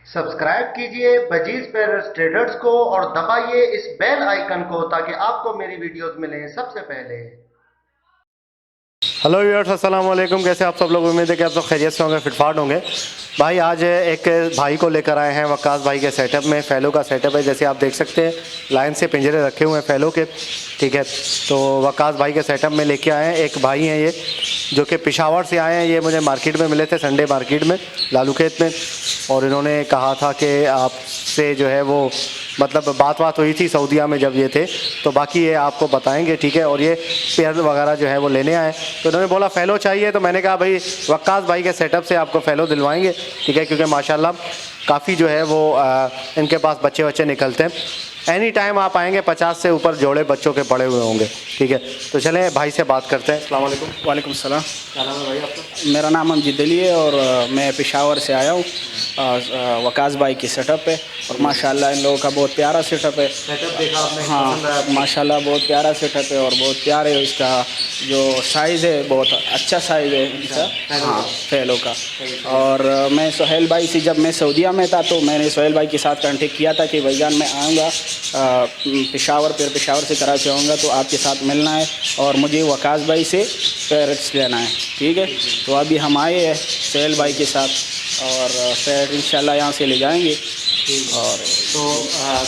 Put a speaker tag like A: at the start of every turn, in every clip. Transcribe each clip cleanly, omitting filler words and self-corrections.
A: Subscribe कीजिए budgies Perez traders को और दबाइए इस बेल आइकन को ताकि आपको मेरी वीडियोस मिलें सबसे पहले। हेलो व्यूअर्स, अस्सलाम वालेकुम। कैसे आप सब लोग? उम्मीद है कि आप सब खैरियत से होंगे, फिटफाट होंगे। भाई आज एक भाई को लेकर आए हैं वकास भाई के सेटअप में। फैलो का सेटअप है, जैसे आप देख सकते हैं लाइन से पिंजरे रखे हुए हैं फैलो के, ठीक है। तो वकास भाई के सेटअप में लेके आए हैं। एक भाई हैं ये जो कि पेशावर से आए हैं। ये मुझे मार्केट में मिले थे, संडे मार्केट में लालू खेत में, और इन्होंने कहा था कि आपसे जो है वो मतलब बात हुई थी सऊदीया में जब ये थे, तो बाकी ये आपको बताएंगे, ठीक है। और ये पेयर वगैरह जो है वो लेने आए, तो इन्होंने बोला फ़ैलो चाहिए, तो मैंने कहा भाई वक्कास भाई के सेटअप से आपको फ़ैलो दिलवाएंगे, ठीक है, क्योंकि माशाल्लाह काफ़ी जो है वो इनके पास बच्चे निकलते हैं। एनी टाइम आप आएंगे 50 से ऊपर जोड़े बच्चों के पड़े हुए होंगे, ठीक है। तो चलें भाई से बात करते हैं। अस्सलाम वालेकुम।
B: वालेकुम सलाम।
A: क्या नाम है भाई आपका?
B: मेरा नाम अमजद अली है और मैं पेशावर से आया हूँ वकास भाई की सेटअप पे, और माशाल्लाह इन लोगों का बहुत प्यारा सेटअप है।
A: सेटअप देखा आपने?
B: हाँ माशाल्लाह बहुत प्यारा सेटअप है और बहुत प्यारे इसका जो साइज़ है, बहुत अच्छा साइज़ है इसका, हाँ फैलो का। और मैं सोहेल भाई से, जब मैं सऊदीया में था तो मैंने सोहेल भाई के साथ कांटेक्ट किया था कि भाईजान मैं आऊँगा पेशावर से कराची आऊँगा तो आपके साथ मिलना है और मुझे वकास भाई से पैरेट्स लेना है, ठीक है। तो अभी हम आए हैं सोहेल भाई के साथ और पैरेट इंशाल्लाह यहाँ से ले जाएंगे। और
A: तो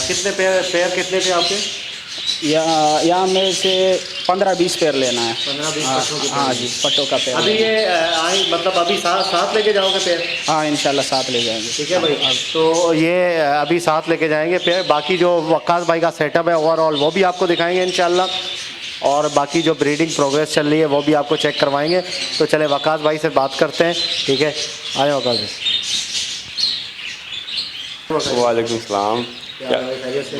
A: कितने पेयर कितने थे आपके?
B: यहाँ मेरे से 15-20 पेयर लेना है।
A: 15-20 पट्टों के?
B: हाँ जी, पट्टों का पेयर।
A: अभी ये आई मतलब अभी साथ लेके जाओगे पेयर?
B: हाँ इंशाल्लाह साथ ले जाएंगे,
A: ठीक है भाई। तो ये अभी साथ लेके जाएंगे पेयर। बाकी जो वकास भाई का सेटअप है ओवरऑल वो भी आपको दिखाएंगे इंशाल्लाह, और बाकी जो ब्रीडिंग प्रोग्रेस चल रही है वो भी आपको चेक करवाएंगे। तो चले वकास भाई से बात करते हैं, ठीक है। आए वकास भाई।
C: वालेकुम सलाम। क्या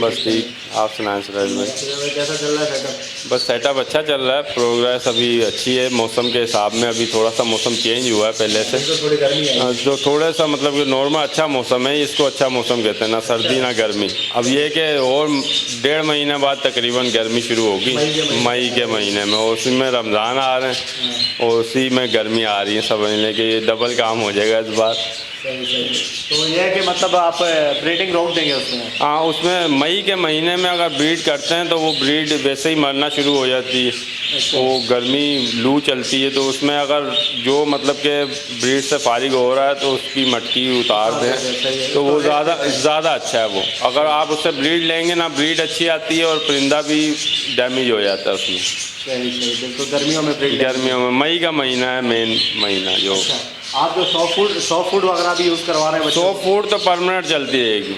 C: बस ठीक, आप सुनाएं सुरेश भाई?
A: कैसा चल रहा है सेटअप?
C: बस सेटअप अच्छा चल रहा है, प्रोग्रेस अभी अच्छी है। मौसम के हिसाब में अभी थोड़ा सा मौसम चेंज हुआ है पहले से,
A: तो थोड़ी गर्मी है
C: जो थोड़ा सा मतलब कि नॉर्मल अच्छा मौसम है, इसको अच्छा मौसम कहते हैं, ना सर्दी ना गर्मी। अब ये कि और 1.5 महीने बाद तकरीबन गर्मी शुरू होगी, मई के महीने में, और उसी में रमज़ान आ रहे हैं और उसी में गर्मी आ रही है। समझ लें कि ये डबल काम हो जाएगा इस बार।
A: तो ये है कि मतलब आप ब्रीडिंग रोक देंगे उसमें?
C: हाँ, उसमें मई के महीने में अगर ब्रीड करते हैं तो वो ब्रीड वैसे ही मरना शुरू हो जाती है। वो गर्मी लू चलती है, तो उसमें अगर जो मतलब कि ब्रीड से फारिग हो रहा है तो उसकी मटकी उतार दें तो वो ज़्यादा अच्छा है। वो अगर आप उससे ब्रीड लेंगे ना, ब्रीड अच्छी आती है और परिंदा भी डैमेज हो जाता है उसमें।
A: सही बिल्कुल। गर्मियों में ब्रीड?
C: गर्मियों में मई का महीना है मेन महीना। जो
A: आप जो सॉफ्ट फूड वगैरह भी यूज़ करवा रहे हैं?
C: सॉफ्ट फूड तो परमानेंट चलती रहेगी।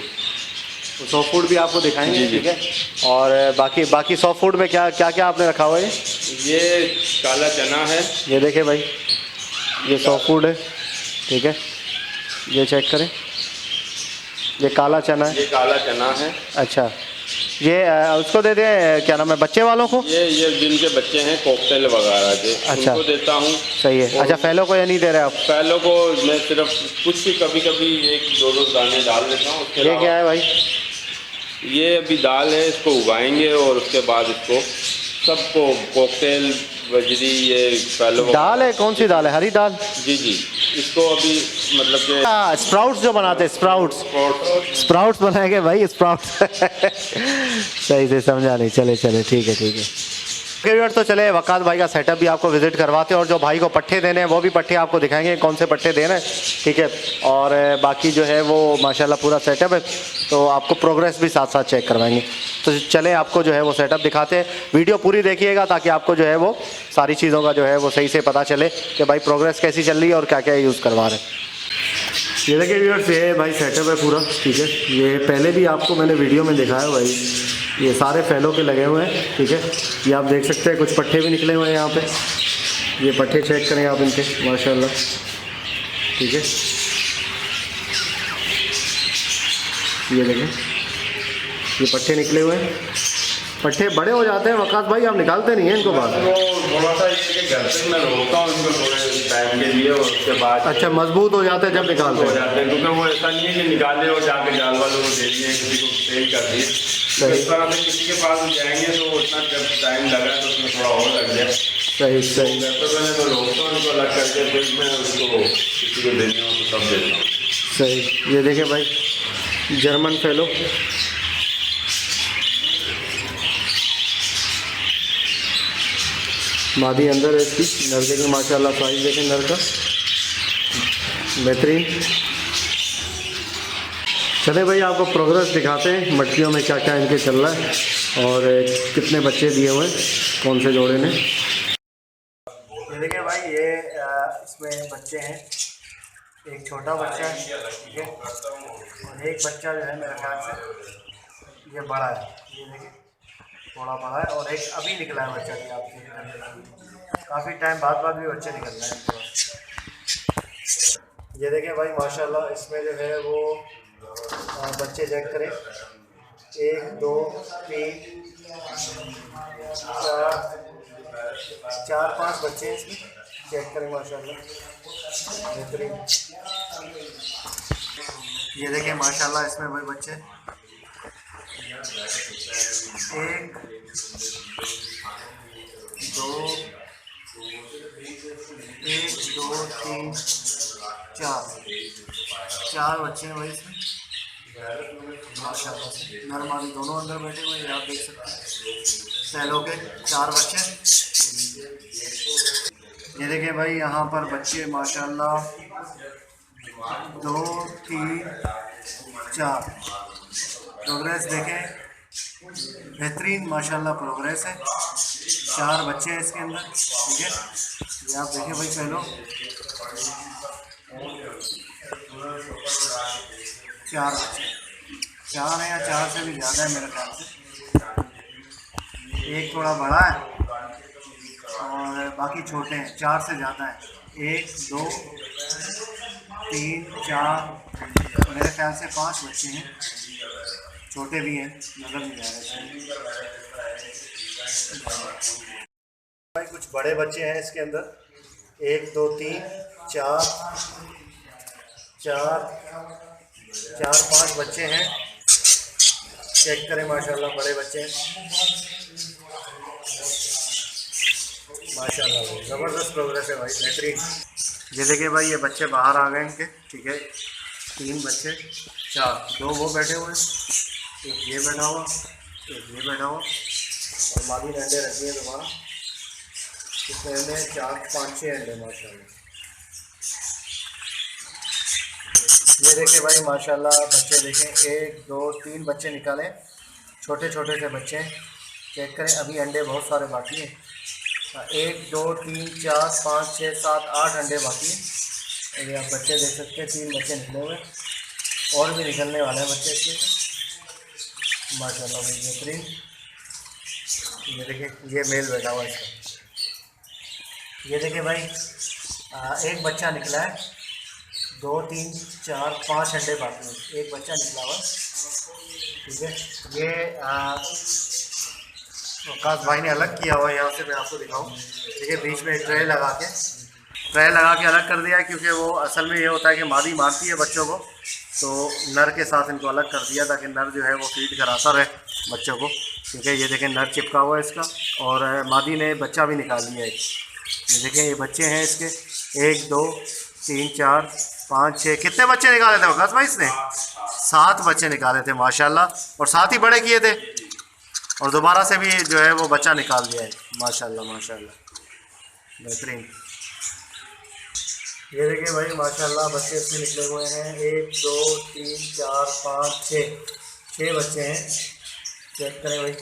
A: तो सॉफ्ट फूड भी आपको दिखाएंगे, ठीक है। और बाकी सॉफ्ट फूड में क्या आपने रखा हुआ है?
C: ये काला चना है,
A: ये देखिए भाई, ये सॉफ्ट फूड है, ठीक है। ये चेक करें, ये काला चना है।
C: ये काला चना है।
A: अच्छा, ये उसको दे दें, क्या नाम है, बच्चे वालों को?
C: ये जिनके बच्चे हैं कॉकटेल वगैरह के,
A: अच्छा,
C: उनको देता हूँ।
A: सही है। अच्छा, फैलो को ये नहीं दे रहे आप?
C: फैलो को मैं सिर्फ कुछ ही कभी 1-2 दाने डाल देता हूँ।
A: ये क्या है भाई?
C: ये अभी दाल है, इसको उगाएंगे और उसके बाद इसको सबको कॉकटेल बजरी ये फैलो
A: दाल है? कौन सी दाल है? हरी दाल?
C: जी, इसको अभी मतलब कि
A: स्प्राउट्स जो बनाते हैं, स्प्राउट्स बनाएंगे भाई, स्प्राउट्स सही से समझा नहीं। चले ठीक है। तो चले वकास भाई का सेटअप भी आपको विजिट करवाते हैं, और जो भाई को पट्टे देने हैं वो भी पट्टे आपको दिखाएंगे, कौन से पट्टे देने हैं, ठीक है। और बाकी जो है वो माशाल्लाह पूरा सेटअप है, तो आपको प्रोग्रेस भी साथ चेक करवाएंगे। तो चलें आपको जो है वो सेटअप दिखाते हैं। वीडियो पूरी देखिएगा ताकि आपको जो है वो सारी चीज़ों का जो है वो सही से पता चले कि भाई प्रोग्रेस कैसी चल रही है और क्या यूज़ करवा रहे हैं। ये देखिए व्यूअर्स, ये भाई सेटअप है पूरा, ठीक है। ये पहले भी आपको मैंने वीडियो में दिखाया भाई, ये सारे फैलो के लगे हुए हैं, ठीक है। ये आप देख सकते हैं, कुछ पट्टे भी निकले हुए हैं यहाँ पे। ये पट्टे चेक करें आप इनके, माशाल्लाह, ठीक है। ये देखें, ये पट्टे निकले हुए हैं। पट्टे बड़े हो जाते हैं वकास भाई, आप निकालते नहीं हैं इनको बाहर?
C: थोड़ा सा ये घर पे मैं रोकता हूँ इनको थोड़े टाइम के लिए, और उसके बाद
A: अच्छा, मजबूत हो जाते हैं जब निकालते
C: हो जाते हैं, क्योंकि वो ऐसा नहीं है कि निकाले और जाके जाल वालों को दे दिए, किसी को सेल कर दिए। इस तरह से किसी के पास जाएंगे तो उतना जब टाइम लगा तो उसमें थोड़ा और लग जाए।
A: सही।
C: घर पर मैंने तो रोकता हूँ उनको अलग करके, फिर मैं उसको किसी को देने हो तो तब देता हूँ।
A: सही। ये देखें भाई जर्मन फैलो, मादी अंदर है इसकी। नर देखें माशाल्लाह, साइज देखें नर का बेहतरीन। चले भाई आपको प्रोग्रेस दिखाते हैं, मटकियों में क्या क्या इनके चल रहा है और कितने बच्चे दिए हुए हैं कौन से जोड़े ने। ये देखिए भाई, ये इसमें बच्चे हैं, एक छोटा बच्चा है, ठीक है, और एक बच्चा जो है मेरे ख्याल से ये बड़ा है, ये देखिए थोड़ा बड़ा है, और एक अभी निकला है बच्चा, ये आपके काफ़ी टाइम बाद भी बच्चे निकल रहे हैं इनके पास। ये देखें भाई माशाल्लाह, इसमें जो है वो बच्चे चेक करें, 1 2 3 4 5 बच्चे हैं इसमें, चेक करें माशाल्लाह बेहतरीन। ये देखें माशाल्लाह इसमें भाई बच्चे 1 2 3 4 बच्चे हैं भाई इसमें माशाल्लाह से। नर मादी दोनों अंदर बैठे हुए हैं, आप देख सकते हैं सैलो के 4 बच्चे। ये देखें भाई यहाँ पर बच्चे माशाल्लाह 2 3 4 प्रोग्रेस देखें बेहतरीन माशाल्लाह प्रोग्रेस है। 4 बच्चे हैं इसके अंदर, ठीक है, ये आप देखें भाई सैलो 4 बच्चे, 4 है या 4 से भी ज़्यादा है मेरे ख्याल से। एक थोड़ा बड़ा है और बाकी छोटे हैं, 4 से ज़्यादा है। 1 2 3 4 मेरे ख्याल से 5 बच्चे हैं, छोटे भी हैं, नजर नहीं आ रहे भाई। कुछ बड़े बच्चे हैं इसके अंदर, 1 2 3 4 5 बच्चे हैं, चेक करें माशाल्लाह बड़े बच्चे हैं माशाल्लाह, ज़बरदस्त प्रोग्रेस है भाई, बेहतरीन। ये देखिए भाई ये बच्चे बाहर आ गए इनके, ठीक है, 3 बच्चे 4, 2 वो बैठे हुए हैं, एक ये बैठा हुआ, एक ये बैठा हुआ, और मादी ने अंडे रखी है दोबारा, इसमें अंडे 4 5 6 अंडे माशाल्लाह। ये देखें भाई माशाल्लाह बच्चे देखें, 1 2 3 बच्चे निकाले, छोटे छोटे से बच्चे हैं, चेक करें, अभी अंडे बहुत सारे बाकी हैं। 1 2 3 4 5 6 7 8 अंडे बाकी हैं, ये आप बच्चे देख सकते हैं, 3 बच्चे निकले हुए, और भी निकलने वाले हैं बच्चे इसके माशाल्लाह भाई बेहतरीन। ये देखें ये मेल बैठा हुआ इसका। ये देखें भाई एक बच्चा निकला है, 2 3 4 5 अंडे बाकी हैं, एक बच्चा निकला हुआ, ठीक है। ये वकास भाई ने अलग किया हुआ है, यहाँ से मैं आपको दिखाऊँ, ठीक है, बीच में ट्रे लगा के अलग कर दिया है, क्योंकि वो असल में ये होता है कि मादी मारती है बच्चों को, तो नर के साथ इनको अलग कर दिया ताकि नर जो है वो फीड कराता रहे बच्चों को, ठीक है। ये देखें नर चिपका हुआ है इसका, और मादी ने बच्चा भी निकाल दिया है। ये देखें ये बच्चे हैं इसके, 1 2 3 4 5 6, कितने बच्चे निकाले थे वकास भाई इसने? 7 बच्चे निकाले थे माशाल्लाह, और 7 ही बड़े किए थे, और दोबारा से भी जो है वो बच्चा निकाल दिया है माशाल्लाह माशाल्लाह बेहतरीन। ये देखिए भाई माशाल्लाह बच्चे इसमें निकले हुए हैं, 1 2 3 4 5 6 बच्चे हैं, चेक करें भाई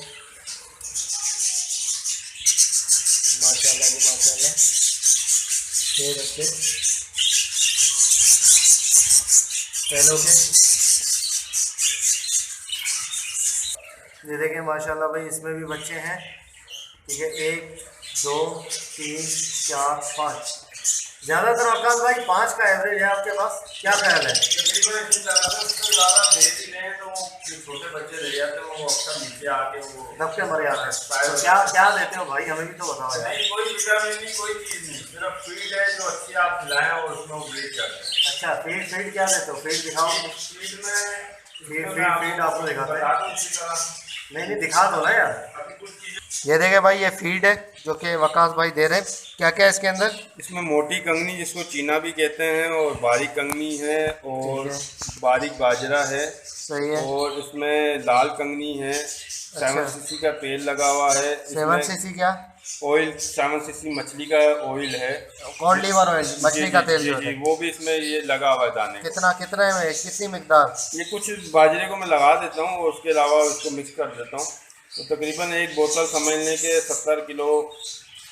A: माशाल्लाह जी माशाल्लाह, 6 बच्चे पहलों के। ये देखें माशाल्लाह भाई इसमें भी बच्चे हैं, ठीक है, 1 2 3 4 5, ज़्यादातर अवकाश भाई 5 का एवरेज है आपके पास, क्या ख्याल है?
C: छोटे बच्चे रह जाते हैं वो अक्सर नीचे आके वो
A: दब के मर जाते हैं, तो क्या देते हो भाई, हमें भी तो बताओ यार।
C: नहीं, कोई विटामिन नहीं, कोई चीज़ नहीं, सिर्फ फीड है जो अच्छी आप खिलाएं और उसमें ब्रीड करते हैं।
A: अच्छा फीड क्या देते हो, फीड दिखाओ,
C: फीड में
A: फीड आपको दिखाते हैं। नहीं नहीं, दिखा दो ना यार। ये देखे भाई, ये फीड है जो कि वकास भाई दे रहे हैं। क्या क्या है इसके अंदर?
C: इसमें मोटी कंगनी जिसको चीना भी कहते हैं, और बारीक कंगनी है, और बारीक बाजरा है।
A: सही है।
C: और इसमें लाल कंगनी है। 7 सीसी का तेल लगा हुआ है।
A: 7 सीसी क्या?
C: ऑयल 7 सीसी मछली का ऑयल है।
A: कॉड लीवर ऑयल, मछली का तेल जो है,
C: वो भी इसमें ये लगा हुआ है दाने।
A: कितना कितना है, कितनी मिकदार?
C: ये कुछ बाजरे को मैं लगा देता हूँ और उसके अलावा उसको मिक्स कर देता हूँ। तो तकरीबन एक बोतल समझ लें कि 70 किलो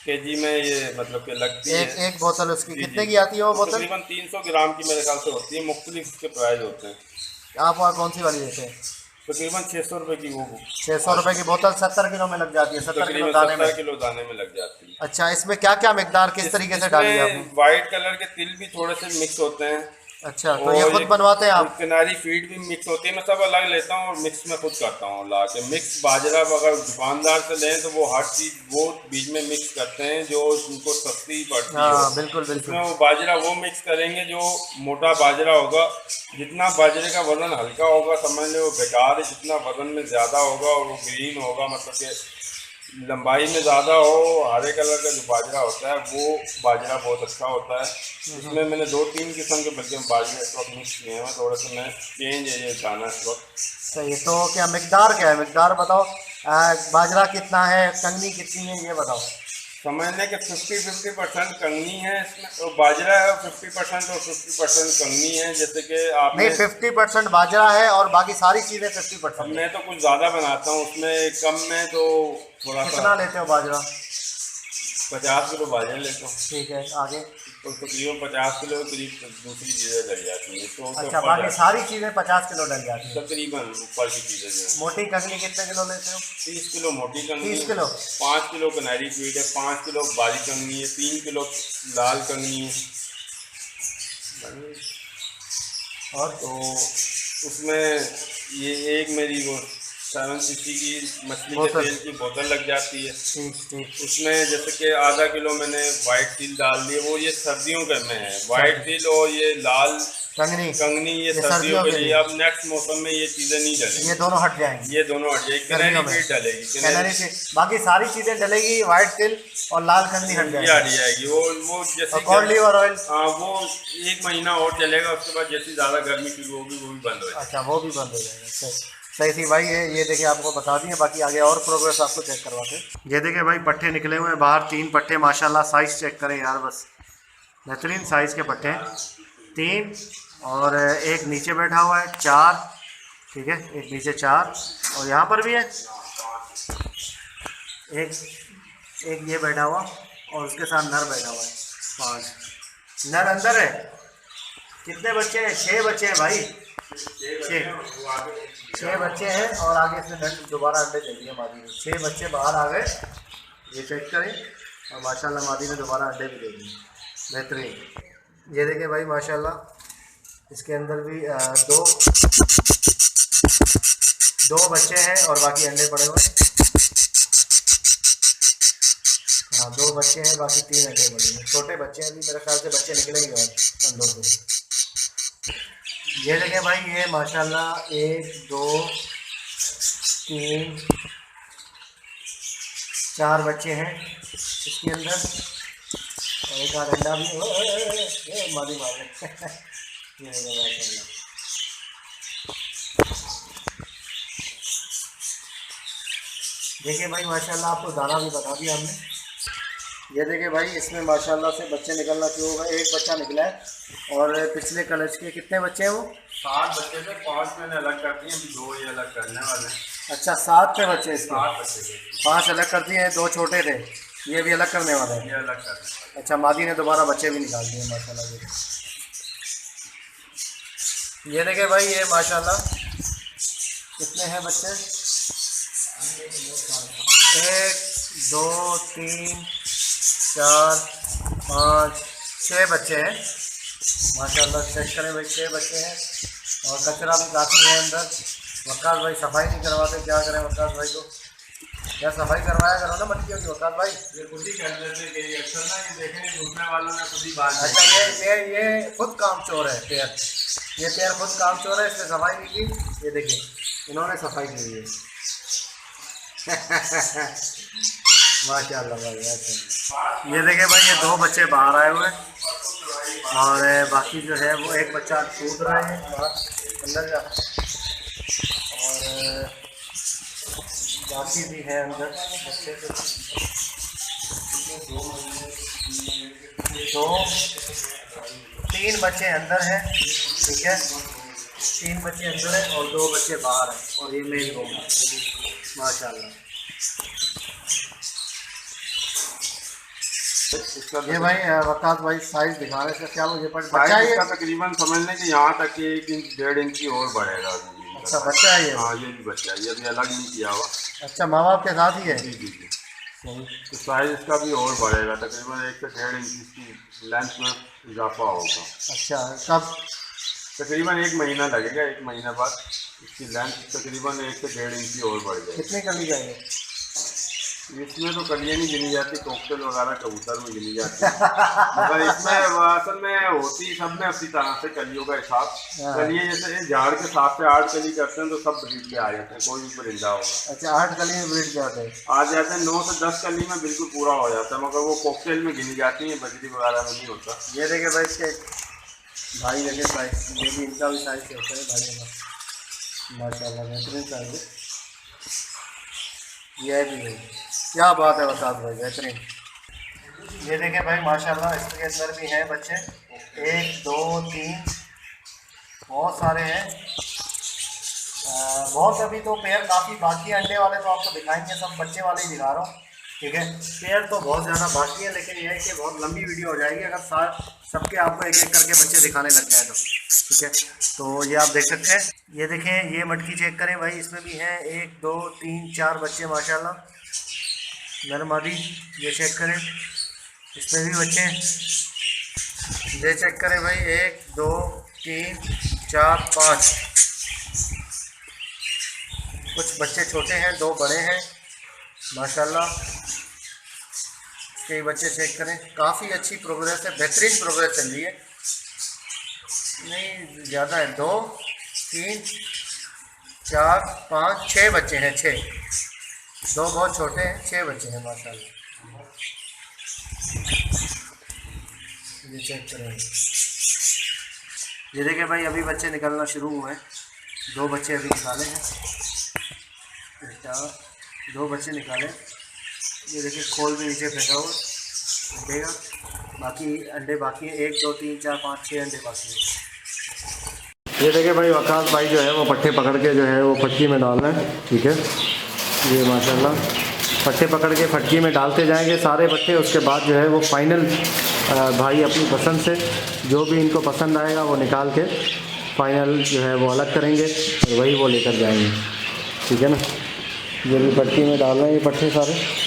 C: केजी में ये मतलब कि लगती है।
A: एक बोतल उसकी कितने की आती है वो बोतल?
C: तकरीबन 300 ग्राम की मेरे ख्याल से होती है। मुख्तलिफ उसके प्राइस होते हैं।
A: आप वहाँ कौन सी वाली देते हैं?
C: तकरीबन 600 रुपये की वो
A: 600 रुपये की बोतल 70 किलो में लग जाती है। 70 किलो दाने में?
C: 70 किलो दाने में लग जाती है।
A: अच्छा, इसमें क्या क्या मिकदार किस तरीके से डाली है आपने?
C: वाइट कलर के तिल भी थोड़े से मिक्स होते हैं।
A: अच्छा, तो ये खुद बनवाते हैं आप?
C: किनारी फीड भी मिक्स होती है। मैं सब अलग लेता हूँ और मिक्स में खुद करता हूँ ला के। मिक्स बाजरा अगर दुकानदार से लें तो वो हर चीज़ वो बीच में मिक्स करते हैं जो उनको सस्ती पड़ती है।
A: हाँ बिल्कुल बिल्कुल।
C: इसमें वो बाजरा वो मिक्स करेंगे जो मोटा बाजरा होगा। जितना बाजरे का वजन हल्का होगा समझ लो वो बेकार है। जितना वजन में ज़्यादा होगा और वो ग्रीन होगा, मतलब कि लंबाई में ज़्यादा हो, हरे कलर का जो बाजरा होता है वो बाजरा बहुत अच्छा होता है। इसमें मैंने 2-3 किस्म के बल्कि बाजरे इस वक्त मिक्स किए हैं। थोड़ा सा मैं चेंज है ये दाना इस वक्त।
A: सही है। तो क्या मिकदार क्या है, मिकदार बताओ। बाजरा कितना है, कंगनी कितनी है, ये बताओ।
C: समझने के 50-50% कंगनी है इसमें, तो बाजरा है। 50% और 50% कंगनी है। जैसे कि आप
A: नहीं, 50% बाजरा है और बाकी सारी चीज़ें 50%।
C: मैं तो कुछ ज़्यादा बनाता हूँ उसमें, कम में तो थोड़ा सा।
A: कितना लेते हो बाजरा?
C: 50 किलो बाजरा लेता हूँ।
A: ठीक है, आगे?
C: तो तकरीबन 50 किलो करीब दूसरी चीज़ें लग जाती हैं। तो
A: अच्छा, बाकी सारी चीज़ें 50 किलो डल जाती हैं
C: तकरीबन ऊपर की चीज़ें जो हैं।
A: मोटी कंगनी कितने किलो लेते हो?
C: 30 किलो मोटी कंगनी,
A: 30 किलो।
C: 5 किलो कनारी फीड है, 5 किलो बारीक कंगनी है, 3 किलो लाल कंगनी है।
A: और
C: तो उसमें ये एक मेरी वो 7 सीसी की मछली के तेल की बोतल लग जाती है।
A: ठीक।
C: उसमें जैसे कि आधा किलो मैंने वाइट तिल डाल दिए। वो ये सर्दियों के में है वाइट तिल, और ये लाल कंगनी ये सर्दियों के लिए। अब नेक्स्ट मौसम में ये चीज़ें नहीं डलेगी,
A: ये दोनों हट जाएंगी।
C: ये दोनों हट जाएगी। कैनरी फीड डलेगी,
A: कैनरी से बाकी सारी चीज़ें डलेगी। वाइट तिल और लाल कंगनी हट
C: जाएगी। वो जैसे
A: कॉड लीवर ऑयल,
C: हाँ, वो 1 महीना और चलेगा। उसके बाद जैसी ज़्यादा गर्मी शुरू होगी वो भी बंद हो जाएगी।
A: अच्छा, वो भी बंद हो जाएगा। सही थी भाई। ये देखिए, आपको बता दिए, बाकी आगे और प्रोग्रेस आपको चेक करवाते हैं। ये देखिए भाई, पट्टे निकले हुए हैं बाहर। 3 पट्टे माशाल्लाह। साइज़ चेक करें यार, बस बेहतरीन साइज़ के पट्टे हैं। 3 और एक नीचे बैठा हुआ है, 4। ठीक है, एक नीचे 4 और यहाँ पर भी है एक ये बैठा हुआ और उसके साथ नर बैठा हुआ है, 5 नर अंदर है। कितने बच्चे हैं? 6 बच्चे हैं भाई, 6 बच्चे हैं। और आगे इसने दोबारा अंडे दे दिए मादी ने। 6 बच्चे बाहर आ गए, ये चेक करें। और माशाल्लाह मादी ने दोबारा अंडे भी दे दिए, बेहतरीन। ये देखिए भाई माशाल्लाह, इसके अंदर भी दो बच्चे हैं और बाकी अंडे पड़े हुए हैं। हाँ, 2 बच्चे हैं, बाकी 3 अंडे पड़े हुए हैं। छोटे बच्चे हैं, अभी मेरे ख्याल से बच्चे निकलेंगे और अंडों से। ये देखें भाई, ये माशाल्लाह 1 2 3 4 बच्चे हैं इसके अंदर, और एक आध अंडा भी मारी मारे। ये माशाल्लाह। देखिए भाई माशाल्लाह, आपको दाना भी बता दिया हमने। ये देखिए भाई, इसमें माशाल्लाह से बच्चे निकलना शुरू हो गए। एक बच्चा निकला है और पिछले कलश के कितने बच्चे हैं वो?
C: 7 बच्चे थे, 5 मैंने अलग कर दिए, अभी 2 ये अलग करने वाले हैं।
A: अच्छा, 7 थे बच्चे इसके?
C: 7 बच्चे थे,
A: 5 अलग कर दिए हैं, 2 छोटे थे, ये भी अलग करने वाले हैं।
C: ये अलग करने।
A: अच्छा, मादी ने दोबारा बच्चे भी निकाल दिए माशाल्लाह। ये देखे भाई, ये माशाल्लाह कितने हैं बच्चे? 1 2 3 4 5 6 बच्चे हैं माशाल्लाह। चेक करें भाई, 6 बच्चे हैं और कचरा भी काफ़ी है अंदर। वकास भाई सफाई नहीं करवाते, क्या करें वकास भाई को? क्या सफाई करवाया करो ना मछलियों की वकास भाई।
C: ये खुद ही कर देते कि अक्सर ना ये देखेंगे दूसरे वालों ने खुद ही बात।
A: अच्छा, ये खुद काम चोर है पेयर। ये पेयर खुद काम चोर है, इसने सफाई नहीं की। ये देखिए, इन्होंने सफाई की है। माशाल्लाह भाई माशाल्लाह। ये देखे भाई, ये 2 बच्चे बाहर आए हुए हैं और बाकी जो है वो एक बच्चा कूद रहा है बाहर अंदर जा, और बाकी भी है अंदर बच्चे। तो 3 बच्चे अंदर हैं, ठीक है, 3 बच्चे अंदर हैं और 2 बच्चे बाहर हैं, और ये मेन रूम है माशाल्लाह। ये भाई वकास भाई साइज दिखाने से क्या मुझे बच्चा है
C: इसका तकरीबन समझ लें कि यहाँ तक कि 1 इंच 1.5 इंच की और बढ़ेगा अभी।
A: अच्छा बच्चा है ये?
C: हाँ ये भी बच्चा है, ये अभी अलग नहीं किया हुआ।
A: अच्छा माँ बाप के साथ ही है?
C: जी जी जी। तो साइज इसका भी और बढ़ेगा, तकरीबन 1 से 1.5 इंच इसकी लेंथ में इजाफा होगा।
A: अच्छा कब?
C: तकरीबन 1 महीना लगेगा, 1 महीने बाद इसकी लेंथ तकरीबन 1 से 1.5 इंच की और बढ़ जाएगी।
A: कितने कली जाएंगे
C: इसमें? तो कलियाँ नहीं गिनी जाती, कोकटेल वगैरह कबूतर में गिनी जाती है। मगर इसमें असल में होती सब में उसी तरह से कलियों का हिसाब। कलिए जैसे झाड़ के 7 से 8 कली करते हैं तो सब ब्रीड के आ जाते हैं, कोई भी परिंदा होगा।
A: अच्छा 8 कली में ब्रीड जाते हैं?
C: आ जाते हैं, 9 से 10 कली में बिल्कुल पूरा हो जाता है, मगर वो कोकटेल में गिनी जाती है, बजरी वगैरह में नहीं होता।
A: ये देखे भाई इसके भाई देखे साइज, ये भी इनका भी साइज होता है भाई का माशाल्लाह, बेहतरीन साइज है। ये भी है, क्या बात है वकास भाई, बेहतरीन। ये देखें भाई माशाल्लाह, इसके अंदर भी हैं बच्चे, 1 2 3 बहुत सारे हैं। बहुत अभी तो पेयर काफ़ी बाकी है, अंडे वाले तो आपको दिखाएंगे, सब बच्चे वाले ही दिखा रहा हूँ, ठीक है। पेयर तो बहुत ज़्यादा बाकी है, लेकिन यह है कि बहुत लंबी वीडियो हो जाएगी अगर सबके आपको एक एक करके बच्चे दिखाने लग जाए तो, ठीक है। तो ये आप देख सकते हैं, ये देखें, ये मटकी चेक करें भाई, इसमें भी हैं 1 2 3 4 बच्चे माशाल्लाह, नरमादी। ये चेक करें, इसमें भी बच्चे हैं, ये चेक करें भाई, 1 2 3 4 5, कुछ बच्चे छोटे हैं, 2 बड़े हैं माशाल्लाह। कई बच्चे चेक करें, काफ़ी अच्छी प्रोग्रेस है, बेहतरीन प्रोग्रेस चल रही है, नहीं ज़्यादा है। 2 3 4 5 6 बच्चे हैं, 6, 2 बहुत छोटे हैं, 6 बच्चे हैं माशाल्लाह। ये चेक करें, ये देखिए भाई, अभी बच्चे निकलना शुरू हुए हैं, 2 बच्चे अभी निकाले हैं, 2 बच्चे निकाले। ये देखिए खोल भी नीचे फेंका हुआ देगा, बाकी अंडे बाकी हैं, 1 2 3 4 5 6 अंडे बाकी हैं। ये देखिए भाई, वकास भाई जो है वो पट्टे पकड़ के जो है वो फटकी में डाल रहे हैं, ठीक है। ये माशाल्लाह पट्टे पकड़ के फटकी में डालते जाएंगे सारे पट्टे, उसके बाद जो है वो फाइनल भाई अपनी पसंद से जो भी इनको पसंद आएगा वो निकाल के फाइनल जो है वो अलग करेंगे और वही वो लेकर जाएंगे, ठीक है ना। ये भी पट्टी में डाल रहे हैं ये पट्टे सारे।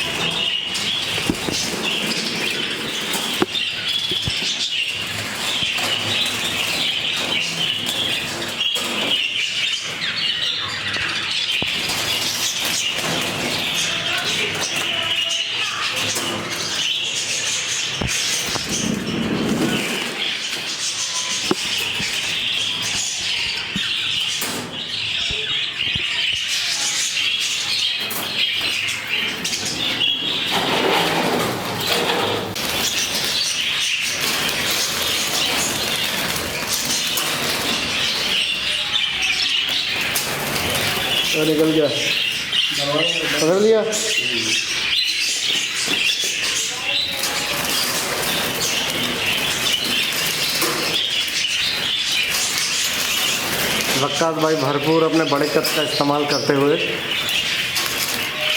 A: निकल गया, पकड़ लिया। वकास भाई भरपूर अपने बड़े कद का इस्तेमाल करते हुए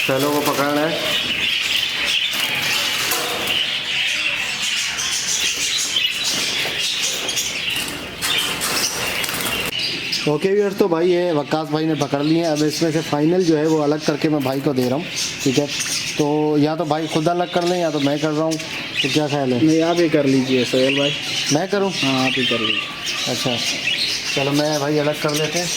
A: फैलों को पकड़ रहे हैं। ओके व्यूअर, तो भाई ये वकास भाई ने पकड़ लिए हैं, अब इसमें से फाइनल जो है वो अलग करके मैं भाई को दे रहा हूँ, ठीक है। तो या तो भाई खुद अलग कर लें या तो मैं कर रहा हूँ, तो क्या ख्याल है?
B: नहीं आप ही कर लीजिए सोहेल भाई।
A: मैं करूँ?
B: हाँ आप ही कर लीजिए।
A: अच्छा चलो मैं भाई अलग कर लेते हैं।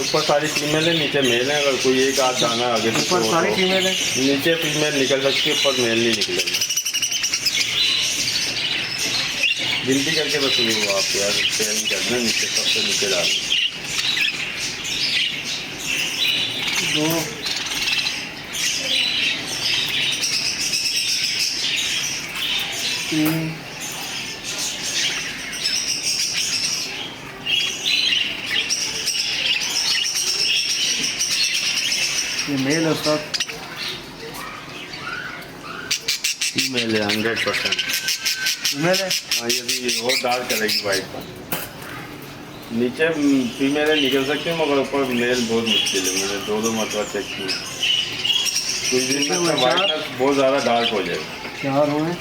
C: ऊपर सारी फीमेल है, नीचे मेल है, अगर कोई एक आध दाना आगे
A: ऊपर सारी फीमेल है,
C: नीचे फीमेल निकल सकती है, ऊपर मेल नहीं निकलेगा। गिनती करके बस वो आप यार चेंज करना, नीचे सबसे नीचे डाल
A: 2 3 ये मेल है उसका,
C: फीमेल है 100%।
A: फीमेल है।
C: हाँ ये भी और डार्क करेगी वाइट का। नीचे फीमेल है निकल सकते हैं मगर ऊपर मेल बहुत मुश्किल है, मैंने 2 मरतबा चेक किया। कुछ दिन में वाइटनेस बहुत ज़्यादा डार्क हो जाएगा।
A: 4 हुए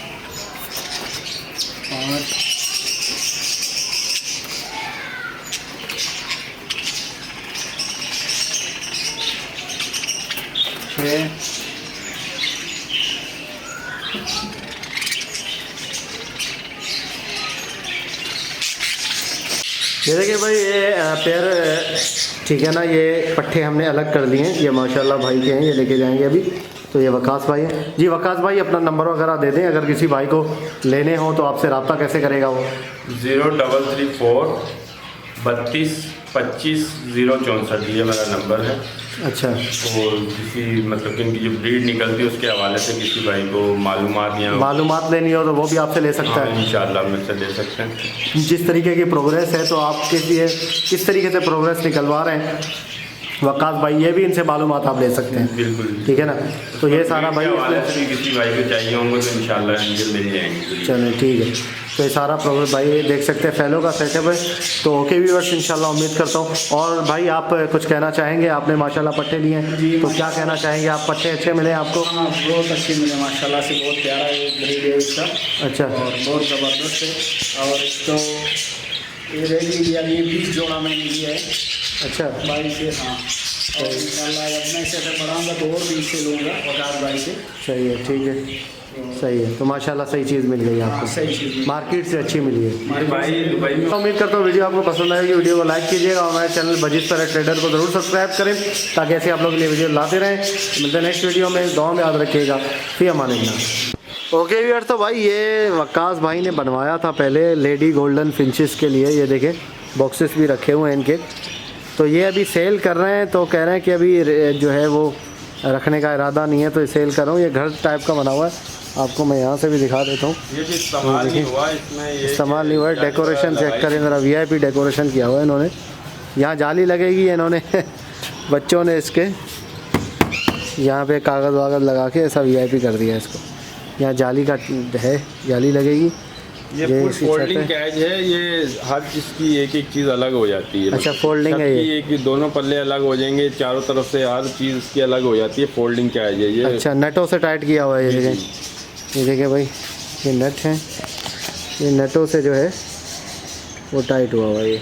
A: 5 6 ये देखिए भाई, ये पैर ठीक है ना, ये पट्टे हमने अलग कर दिए हैं। ये माशाल्लाह भाई के हैं, ये लेके जाएंगे अभी। तो ये वकास भाई हैं जी। वकास भाई अपना नंबर वगैरह दे दें, अगर किसी भाई को लेने हो तो आपसे रब्ता कैसे करेगा वो?
C: 0334 32 25 064 ये मेरा नंबर है।
A: अच्छा।
C: और किसी मतलब कि इनकी जो ब्रीड निकलती है उसके हवाले से किसी भाई को मालूमात
A: लेनी हो तो वो भी आपसे ले सकता है
C: इंशाल्लाह, मुझसे ले सकते हैं।
A: जिस तरीके की प्रोग्रेस है, तो आप किस तरीके से प्रोग्रेस निकलवा रहे हैं वकास भाई, ये भी इनसे मालूमात आप ले सकते हैं।
C: बिल्कुल
A: ठीक है ना। तो ये सारा भाई
C: किसी भाई को चाहिए होंगे तो इंशाल्लाह इनके मिल जाएंगे।
A: चलें ठीक है। तो ये सारा प्रोग्रेस भाई देख सकते हैं, फैलो का सेटअप है। तो ओके व्यूअर्स, इंशाल्लाह उम्मीद करता हूँ। और भाई आप कुछ कहना चाहेंगे? आपने माशाल्लाह पट्टे लिए हैं तो क्या कहना चाहेंगे आप? पट्टे अच्छे मिले आपको?
B: हाँ बहुत अच्छी मिले माशाल्लाह से, बहुत प्यारा ये ब्रीड है इसका।
A: अच्छा।
B: और बहुत ज़बरदस्त है। और तो ये रेडी लिया, ये 20 जोड़ा मैंने लिया है।
A: अच्छा
B: भाई से। हाँ और इंशाल्लाह अब मैं इसे बढ़ाऊँगा तो और भी इससे लूँगा वकास भाई से।
A: सही है, ठीक है, सही है। तो माशाल्लाह सही चीज़ मिल गई आपको,
B: सही चीज़
A: मार्केट से अच्छी मिली है।
C: दुबई में
A: उम्मीद करता हूँ वीडियो आपको पसंद आएगी। वीडियो को लाइक कीजिएगा और हमारे चैनल बजीज पर ट्रेडर को ज़रूर सब्सक्राइब करें, ताकि ऐसे आप लोगों के लिए वीडियो लाते रहें। मिलते हैं नेक्स्ट वीडियो में। दुआ में याद रखिएगा। फी अमानिल्लाह। ओके व्यूअर्स, तो भाई ये वकास भाई ने बनवाया था पहले लेडी गोल्डन फिंचेस के लिए। ये देखें बॉक्सेस भी रखे हुए हैं इनके। तो ये अभी सेल कर रहे हैं, तो कह रहे हैं कि अभी जो है वो रखने का इरादा नहीं है, तो सेल कर रहा हूँ। ये घर टाइप का बना हुआ है, आपको मैं यहाँ से भी दिखा देता हूँ।
C: ये भी इस्तेमाल नहीं हुआ, इसमें
A: इस्तेमाल नहीं हुआ है। डेकोरेशन चेक करें ज़रा, VIP डेकोरेशन किया हुआ है इन्होंने। यहाँ जाली लगेगी इन्होंने बच्चों ने इसके यहाँ पे कागज़ वागज़ लगा के ऐसा VIP कर दिया इसको। यहाँ जाली का है, जाली लगेगी।
C: ये फुल फोल्डिंग कैज है, ये हर चीज़ की एक एक चीज़ अलग हो जाती है।
A: अच्छा फोल्डिंग है ये,
C: एक दोनों पल्ले अलग हो जाएंगे, चारों तरफ से हर चीज़ की अलग हो जाती है। फोल्डिंग कैज है ये। अच्छा,
A: नटों से टाइट किया हुआ है। ये देखें, ये देखें भाई, ये नट हैं, ये नटों से जो है वो टाइट हुआ हुआ है। ये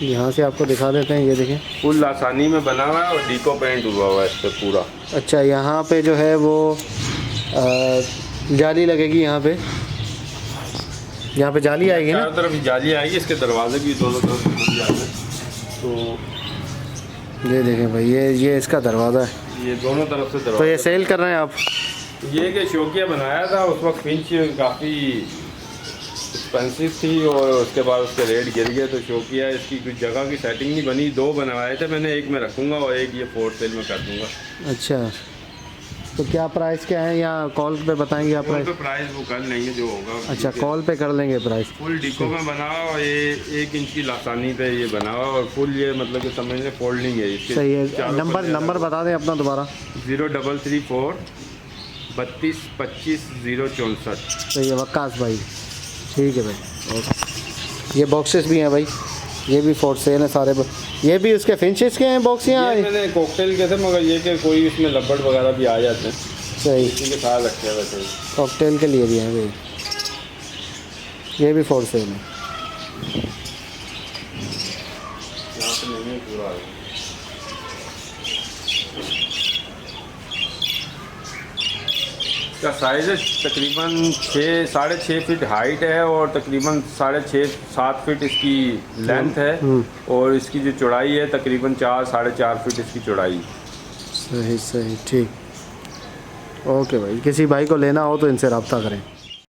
A: यहाँ से आपको दिखा देते हैं। ये देखें
C: फुल आसानी में बना हुआ है और डीको पेंट हुआ हुआ है इस पर पूरा।
A: अच्छा, यहाँ पे जो है वो जाली लगेगी। यहाँ पे जाली आएगी ना,
C: चारों तरफ जाली आएगी। इसके दरवाजे भी दोनों तरफ खुल जाते हैं। तो
A: ये देखें भाई, ये इसका दरवाज़ा है,
C: ये दोनों तरफ से दरवाजा।
A: तो ये सेल कर रहे हैं आप?
C: ये कि शौकिया बनाया था उस वक्त, फिंच काफ़ी एक्सपेंसिव थी और उसके बाद उसके रेट गिर गए। तो शौकिया इसकी कुछ जगह की सेटिंग नहीं बनी। 2 बनवाए थे मैंने, एक में रखूँगा और एक ये फोर सेल में कर दूँगा।
A: अच्छा, तो क्या प्राइस क्या है? या कॉल पे बताएंगे आप?
C: प्राइस वो कर लेंगे जो होगा।
A: अच्छा, कॉल पे कर लेंगे प्राइस।
C: फुल डिको में बना हुआ और ये 1 इंच की लासानी पे ये बना हुआ और फुल ये मतलब कि समझ लें फोल्डिंग है इसके।
A: सही है। नंबर बता दें अपना दोबारा।
C: 0334 32 25 064।
A: सही है वकास भाई, ठीक है भाई। ओके, ये बॉक्सेस भी हैं भाई, ये भी फॉर सेल है सारे। ये भी उसके फिंचेस के हैं बॉक्स? यहाँ
C: मैंने कॉकटेल के थे मगर ये कि कोई इसमें लब्बड़ वगैरह भी आ जाते हैं।
A: सही,
C: इसी के साथ रखे हैं वैसे।
A: कॉकटेल के लिए भी हैं भाई, ये भी फॉर सेल है।
C: यहाँ पे नहीं है पूरा। इसका साइज़ है तकरीबन 6.5 फीट हाइट है और तकरीबन 6.5-7 फीट इसकी लेंथ है। और इसकी जो चौड़ाई है तकरीबन 4-4.5 फीट इसकी चौड़ाई।
A: सही, ठीक। ओके भाई, किसी भाई को लेना हो तो इनसे रब्ता करें।